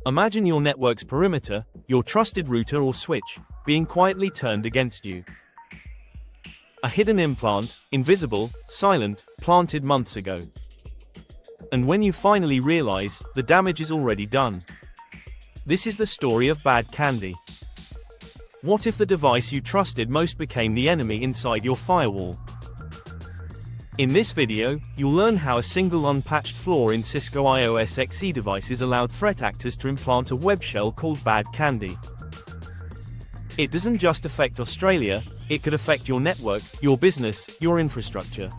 Imagine your network's perimeter, your trusted router or switch, being quietly turned against you. A hidden implant, invisible, silent, planted months ago. And when you finally realize, the damage is already done. This is the story of BADCANDY. What if the device you trusted most became the enemy inside your firewall? In this video, you'll learn how a single unpatched flaw in Cisco IOS XE devices allowed threat actors to implant a web shell called BADCANDY. It doesn't just affect Australia, it could affect your network, your business, your infrastructure.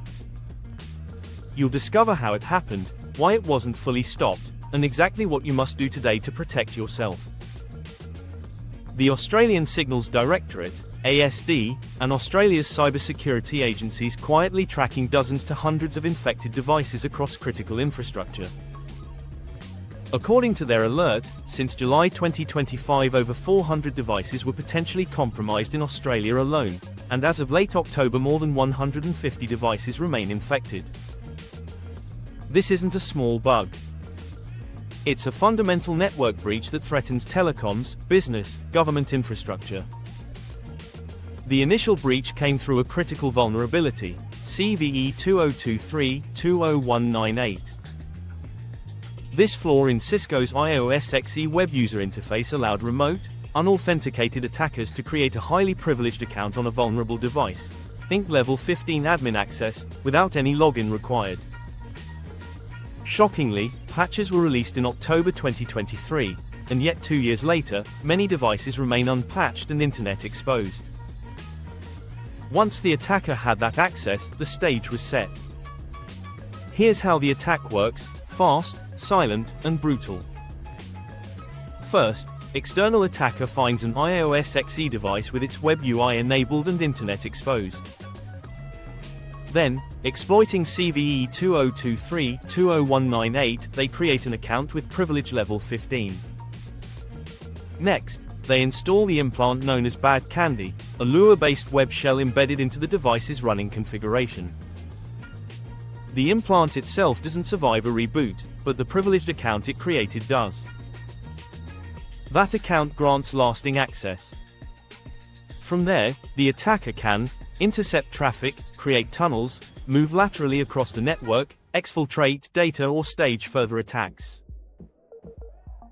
You'll discover how it happened, why it wasn't fully stopped, and exactly what you must do today to protect yourself. The Australian Signals Directorate, ASD, and Australia's cybersecurity agencies quietly tracking dozens to hundreds of infected devices across critical infrastructure. According to their alert, since July 2025 over 400 devices were potentially compromised in Australia alone, and as of late October more than 150 devices remain infected. This isn't a small bug. It's a fundamental network breach that threatens telecoms, business, government infrastructure. The initial breach came through a critical vulnerability, CVE 2023-20198. This flaw in Cisco's IOS XE web user interface allowed remote, unauthenticated attackers to create a highly privileged account on a vulnerable device, think level 15 admin access, without any login required. Shockingly, patches were released in October 2023, and yet 2 years later, many devices remain unpatched and internet exposed. Once the attacker had that access, the stage was set. Here's how the attack works: fast, silent, and brutal. First, external attacker finds an iOS XE device with its web UI enabled and internet exposed. Then, exploiting CVE 2023-20198, they create an account with privilege level 15. Next, they install the implant known as BADCANDY, a Lua-based web shell embedded into the device's running configuration. The implant itself doesn't survive a reboot, but the privileged account it created does. That account grants lasting access. From there, the attacker can intercept traffic, create tunnels, move laterally across the network, exfiltrate data or stage further attacks.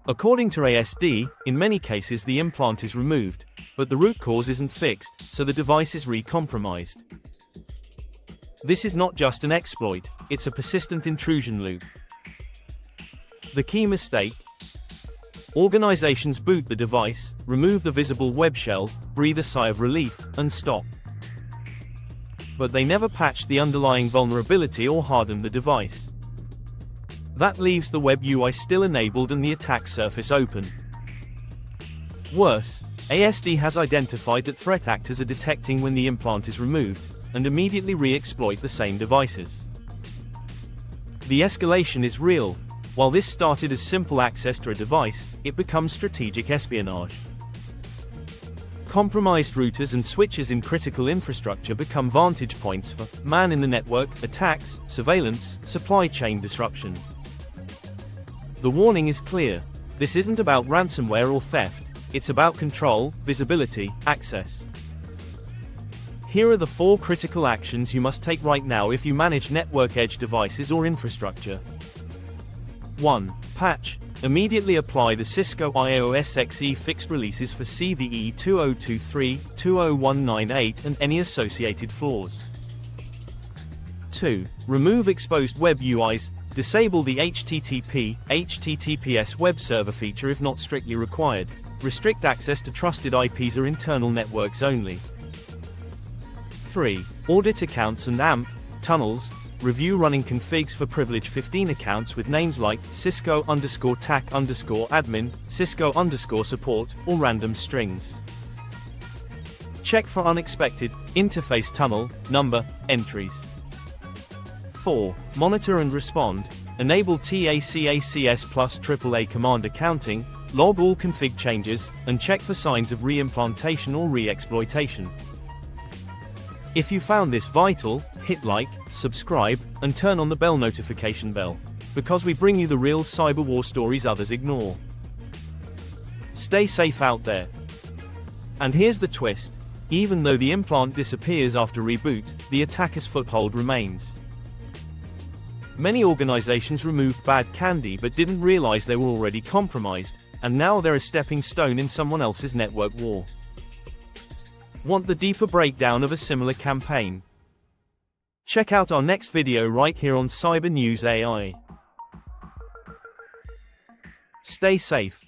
According to ASD, in many cases the implant is removed, but the root cause isn't fixed, so the device is re-compromised. This is not just an exploit, it's a persistent intrusion loop. The key mistake: organizations boot the device, remove the visible web shell, breathe a sigh of relief, and stop. But they never patched the underlying vulnerability or hardened the device. That leaves the web UI still enabled and the attack surface open. Worse, ASD has identified that threat actors are detecting when the implant is removed, and immediately re-exploit the same devices. The escalation is real. While this started as simple access to a device, it becomes strategic espionage. Compromised routers and switches in critical infrastructure become vantage points for man-in-the-network attacks, surveillance, supply chain disruption. The warning is clear. This isn't about ransomware or theft, it's about control, visibility, access. Here are the 4 critical actions you must take right now if you manage network edge devices or infrastructure. 1. Patch. Immediately apply the Cisco IOS XE fixed releases for CVE 2023-20198 and any associated flaws. 2. Remove exposed web UIs. Disable the HTTP/HTTPS web server feature if not strictly required. Restrict access to trusted IPs or internal networks only. 3. Audit accounts and AMP tunnels. Review running configs for privilege 15 accounts with names like Cisco_TAC_admin, Cisco_support, or random strings. Check for unexpected interface tunnel number entries. 4. Monitor and respond. Enable TACACS plus AAA command accounting, log all config changes, and check for signs of re-implantation or re-exploitation. If you found this vital, hit like, subscribe, and turn on the bell notification bell, because we bring you the real cyber war stories others ignore. Stay safe out there. And here's the twist. Even though the implant disappears after reboot, the attacker's foothold remains. Many organizations removed BADCANDY but didn't realize they were already compromised, and now they're a stepping stone in someone else's network war. Want the deeper breakdown of a similar campaign? Check out our next video right here on CyberNews AI. Stay safe.